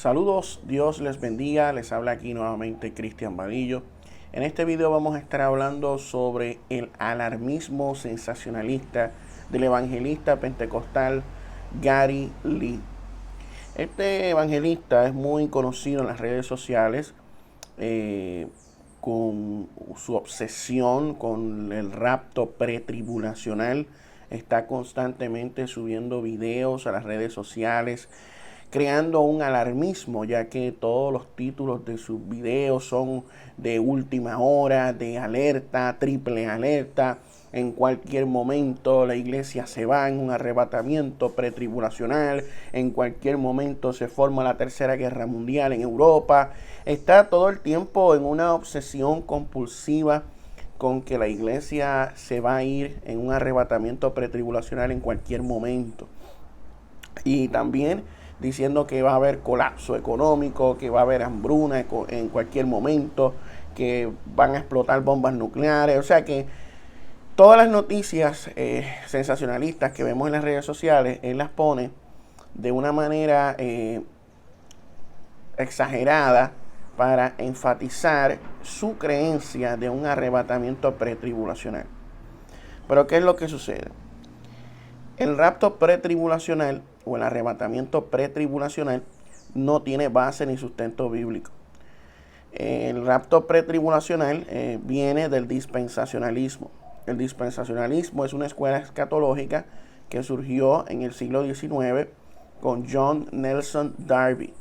Saludos, Dios les bendiga, les habla aquí nuevamente Cristian Vadillo. En este video vamos a estar hablando sobre el alarmismo sensacionalista del evangelista pentecostal Gary Lee. Este evangelista es muy conocido en las redes sociales con su obsesión con el rapto pretribulacional. Está constantemente subiendo videos a las redes sociales, creando un alarmismo, ya que todos los títulos de sus videos son de última hora, de alerta, triple alerta. En cualquier momento la iglesia se va en un arrebatamiento pretribulacional, en cualquier momento se forma la tercera guerra mundial en Europa. Está todo el tiempo en una obsesión compulsiva con que la iglesia se va a ir en un arrebatamiento pretribulacional en cualquier momento. Y también diciendo que va a haber colapso económico, que va a haber hambruna en cualquier momento, que van a explotar bombas nucleares. O sea que todas las noticias sensacionalistas que vemos en las redes sociales, él las pone de una manera exagerada para enfatizar su creencia de un arrebatamiento pretribulacional. Pero ¿qué es lo que sucede? El rapto pretribulacional o el arrebatamiento pretribulacional no tiene base ni sustento bíblico. El rapto pretribulacional viene del dispensacionalismo. El dispensacionalismo es una escuela escatológica que surgió en el siglo XIX con John Nelson Darby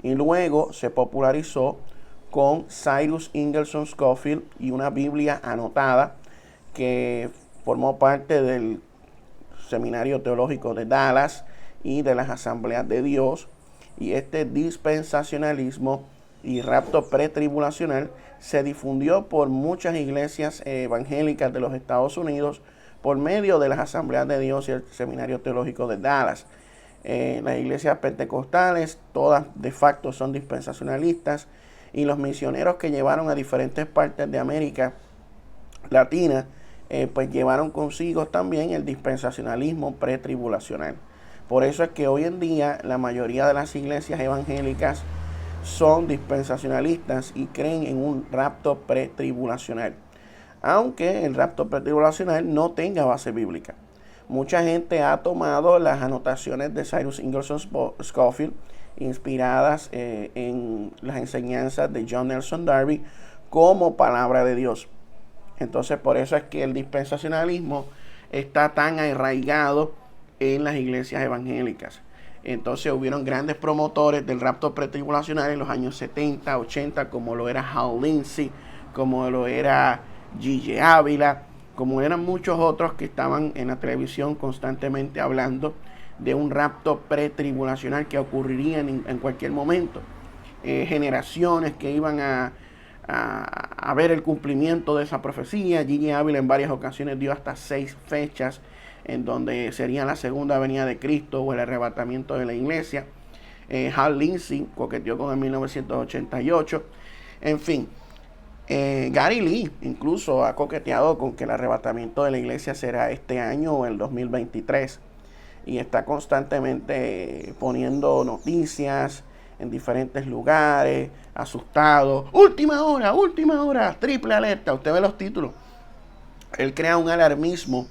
y luego se popularizó con Cyrus Ingerson Scofield y una Biblia anotada que formó parte del Seminario Teológico de Dallas y de las Asambleas de Dios. Y este dispensacionalismo y rapto pretribulacional se difundió por muchas iglesias evangélicas de los Estados Unidos por medio de las Asambleas de Dios y el Seminario Teológico de Dallas. Las iglesias pentecostales todas de facto son dispensacionalistas, y los misioneros que llevaron a diferentes partes de América Latina pues llevaron consigo también el dispensacionalismo pretribulacional. Por eso es que hoy en día la mayoría de las iglesias evangélicas son dispensacionalistas y creen en un rapto pretribulacional, aunque el rapto pretribulacional no tenga base bíblica. Mucha gente ha tomado las anotaciones de Cyrus Ingerson Scofield, inspiradas en las enseñanzas de John Nelson Darby, como palabra de Dios. Entonces, por eso es que el dispensacionalismo está tan arraigado en las iglesias evangélicas. Entonces, hubieron grandes promotores del rapto pretribulacional en los años 70, 80, como lo era Hal Lindsey, como lo era G.J. Ávila, como eran muchos otros que estaban en la televisión constantemente hablando de un rapto pretribulacional que ocurriría en cualquier momento. Generaciones que iban a ver el cumplimiento de esa profecía. G.J. Ávila en varias ocasiones dio hasta 6 fechas en donde sería la segunda venida de Cristo o el arrebatamiento de la iglesia. Hal Lindsey coqueteó con el 1988. En fin, Gary Lee incluso ha coqueteado con que el arrebatamiento de la iglesia será este año o el 2023. Y está constantemente poniendo noticias en diferentes lugares, asustado. Última hora, triple alerta. Usted ve los títulos. Él crea un alarmismo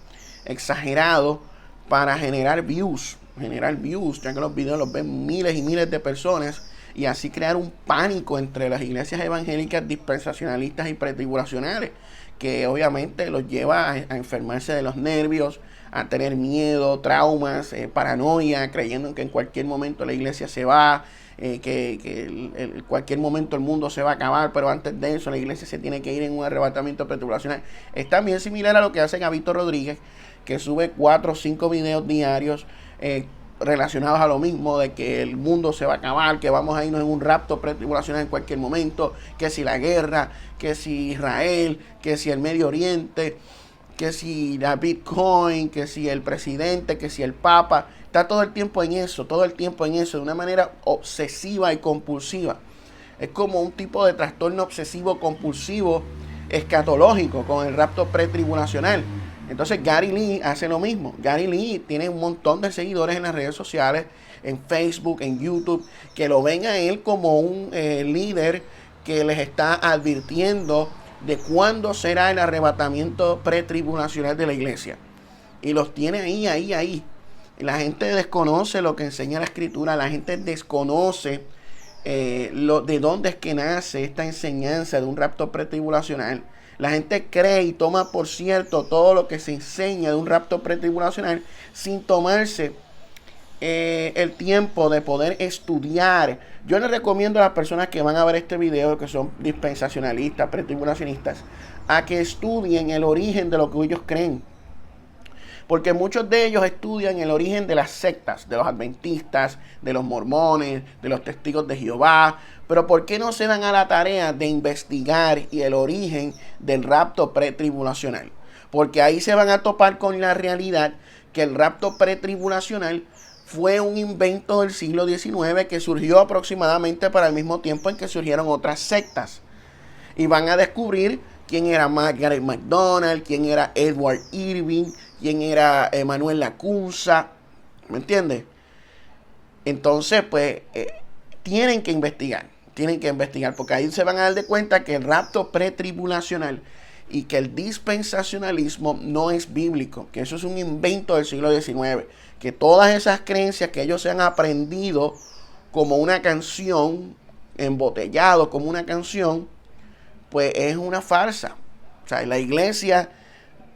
exagerado para generar views, ya que los videos los ven miles y miles de personas, y así crear un pánico entre las iglesias evangélicas dispensacionalistas y pretribulacionales, que obviamente los lleva a enfermarse de los nervios, a tener miedo, traumas, paranoia, creyendo que en cualquier momento la iglesia se va, en cualquier momento el mundo se va a acabar, pero antes de eso la iglesia se tiene que ir en un arrebatamiento pretribulacional. Es también similar a lo que hace Gabito Rodríguez, que sube 4 o 5 videos diarios relacionados a lo mismo, de que el mundo se va a acabar, que vamos a irnos en un rapto pretribulacional en cualquier momento, que si la guerra, que si Israel, que si el Medio Oriente, que si la Bitcoin, que si el presidente, que si el Papa. Está todo el tiempo en eso, de una manera obsesiva y compulsiva. Es como un tipo de trastorno obsesivo compulsivo escatológico con el rapto pretribulacional. Entonces Gary Lee hace lo mismo. Gary Lee tiene un montón de seguidores en las redes sociales, en Facebook, en YouTube, que lo ven a él como un líder que les está advirtiendo de cuándo será el arrebatamiento pretribulacional de la iglesia. Y los tiene ahí. La gente desconoce lo que enseña la Escritura, la gente desconoce de dónde es que nace esta enseñanza de un rapto pretribulacional. La gente cree y toma por cierto todo lo que se enseña de un rapto pretribulacional sin tomarse el tiempo de poder estudiar. Yo les recomiendo a las personas que van a ver este video, que son dispensacionalistas, pretribulacionistas, a que estudien el origen de lo que ellos creen. Porque muchos de ellos estudian el origen de las sectas, de los adventistas, de los mormones, de los testigos de Jehová. Pero ¿por qué no se dan a la tarea de investigar y el origen del rapto pretribulacional? Porque ahí se van a topar con la realidad que el rapto pretribulacional fue un invento del siglo XIX que surgió aproximadamente para el mismo tiempo en que surgieron otras sectas. Y van a descubrir quién era Margaret MacDonald, quién era Edward Irving, quién era Manuel Lacunza, ¿me entiendes? Entonces, pues, tienen que investigar, porque ahí se van a dar de cuenta que el rapto pretribulacional y que el dispensacionalismo no es bíblico, que eso es un invento del siglo XIX, que todas esas creencias que ellos se han aprendido como una canción, embotellado como una canción, pues es una farsa. O sea, la iglesia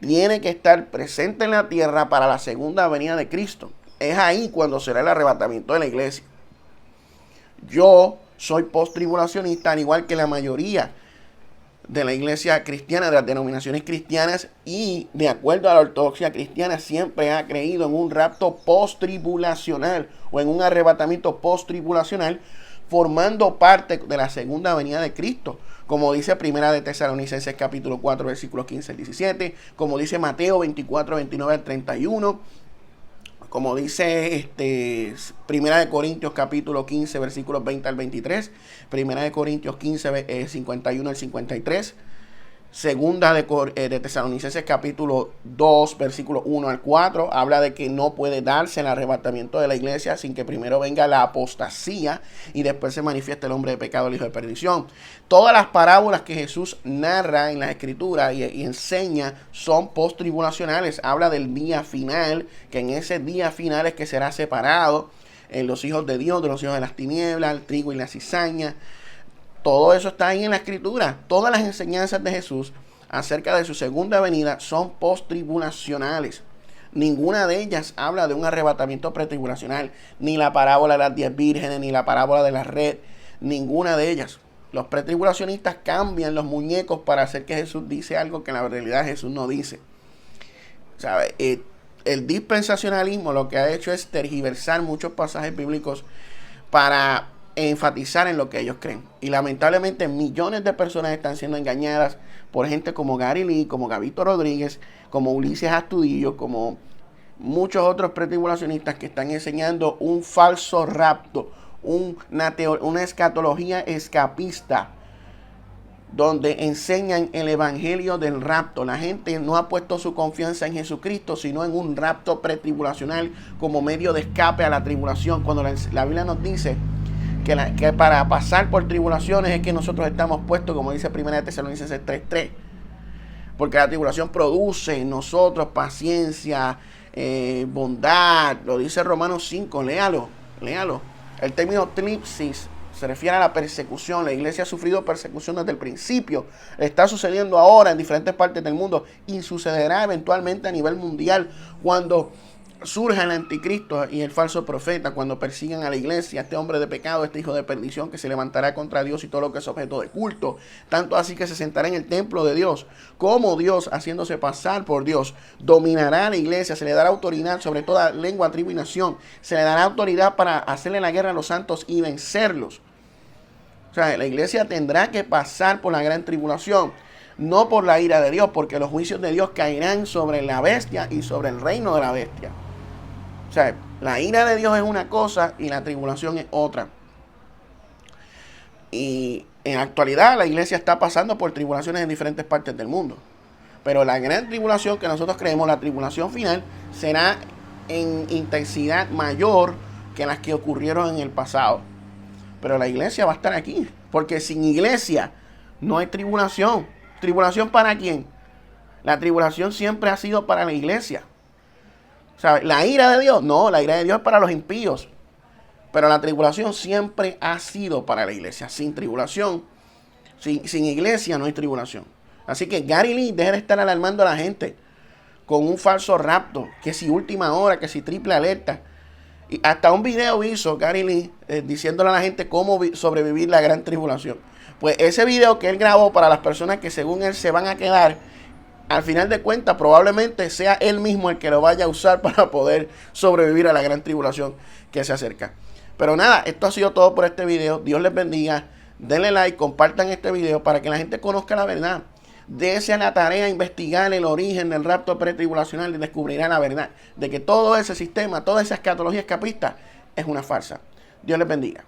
tiene que estar presente en la tierra para la segunda venida de Cristo. Es ahí cuando será el arrebatamiento de la iglesia. Yo soy post-tribulacionista, al igual que la mayoría de la iglesia cristiana, de las denominaciones cristianas, y de acuerdo a la ortodoxia cristiana, siempre ha creído en un rapto post-tribulacional o en un arrebatamiento post-tribulacional, formando parte de la segunda venida de Cristo, como dice Primera de Tesalonicenses capítulo 4 versículos 15 al 17, como dice Mateo 24, 29 al 31, como dice Primera de Corintios capítulo 15 versículos 20 al 23, Primera de Corintios 15 51 al 53, Segunda de Tesalonicenses capítulo 2 versículo 1 al 4, habla de que no puede darse el arrebatamiento de la iglesia sin que primero venga la apostasía y después se manifieste el hombre de pecado, el hijo de perdición. Todas las parábolas que Jesús narra en la escritura y enseña son post-tribulacionales. Habla del día final, que en ese día final es que será separado los hijos de Dios de los hijos de las tinieblas, el trigo y la cizaña. Todo eso está ahí en la escritura. Todas las enseñanzas de Jesús acerca de su segunda venida son post-tribulacionales. Ninguna de ellas habla de un arrebatamiento pretribulacional. Ni la parábola de las 10 vírgenes, ni la parábola de la red. Ninguna de ellas. Los pretribulacionistas cambian los muñecos para hacer que Jesús dice algo que en la realidad Jesús no dice. ¿Sabe? El dispensacionalismo lo que ha hecho es tergiversar muchos pasajes bíblicos para enfatizar en lo que ellos creen. Y lamentablemente millones de personas están siendo engañadas por gente como Gary Lee, como Gabito Rodríguez, como Ulises Astudillo, como muchos otros pretribulacionistas que están enseñando un falso rapto, una escatología escapista, donde enseñan el evangelio del rapto. La gente no ha puesto su confianza en Jesucristo, sino en un rapto pretribulacional como medio de escape a la tribulación, cuando la Biblia nos dice que para pasar por tribulaciones es que nosotros estamos puestos, como dice Primera de Tesalonicenses 3:3, porque la tribulación produce en nosotros paciencia, bondad. Lo dice Romanos 5, léalo. El término tlipsis se refiere a la persecución. La iglesia ha sufrido persecución desde el principio. Está sucediendo ahora en diferentes partes del mundo y sucederá eventualmente a nivel mundial cuando surja el anticristo y el falso profeta, cuando persigan a la iglesia, este hombre de pecado, este hijo de perdición que se levantará contra Dios y todo lo que es objeto de culto, tanto así que se sentará en el templo de Dios, como Dios, haciéndose pasar por Dios, dominará a la iglesia, se le dará autoridad sobre toda lengua, tribu y nación, se le dará autoridad para hacerle la guerra a los santos y vencerlos. O sea, la iglesia tendrá que pasar por la gran tribulación, no por la ira de Dios, porque los juicios de Dios caerán sobre la bestia y sobre el reino de la bestia. O sea, la ira de Dios es una cosa y la tribulación es otra. Y en la actualidad la iglesia está pasando por tribulaciones en diferentes partes del mundo. Pero la gran tribulación que nosotros creemos, la tribulación final, será en intensidad mayor que las que ocurrieron en el pasado. Pero la iglesia va a estar aquí, porque sin iglesia no hay tribulación. ¿Tribulación para quién? La tribulación siempre ha sido para la iglesia. ¿Sabe? ¿La ira de Dios? No, la ira de Dios es para los impíos. Pero la tribulación siempre ha sido para la iglesia. Sin tribulación, sin iglesia no hay tribulación. Así que Gary Lee deje de estar alarmando a la gente con un falso rapto, que si última hora, que si triple alerta. Y hasta un video hizo Gary Lee diciéndole a la gente cómo sobrevivir la gran tribulación. Pues ese video que él grabó para las personas que según él se van a quedar, al final de cuentas probablemente sea él mismo el que lo vaya a usar para poder sobrevivir a la gran tribulación que se acerca. Pero nada, esto ha sido todo por este video. Dios les bendiga. Denle like, compartan este video para que la gente conozca la verdad. Dése a la tarea a investigar el origen del rapto pretribulacional y descubrirá la verdad de que todo ese sistema, toda esa escatología escapista es una farsa. Dios les bendiga.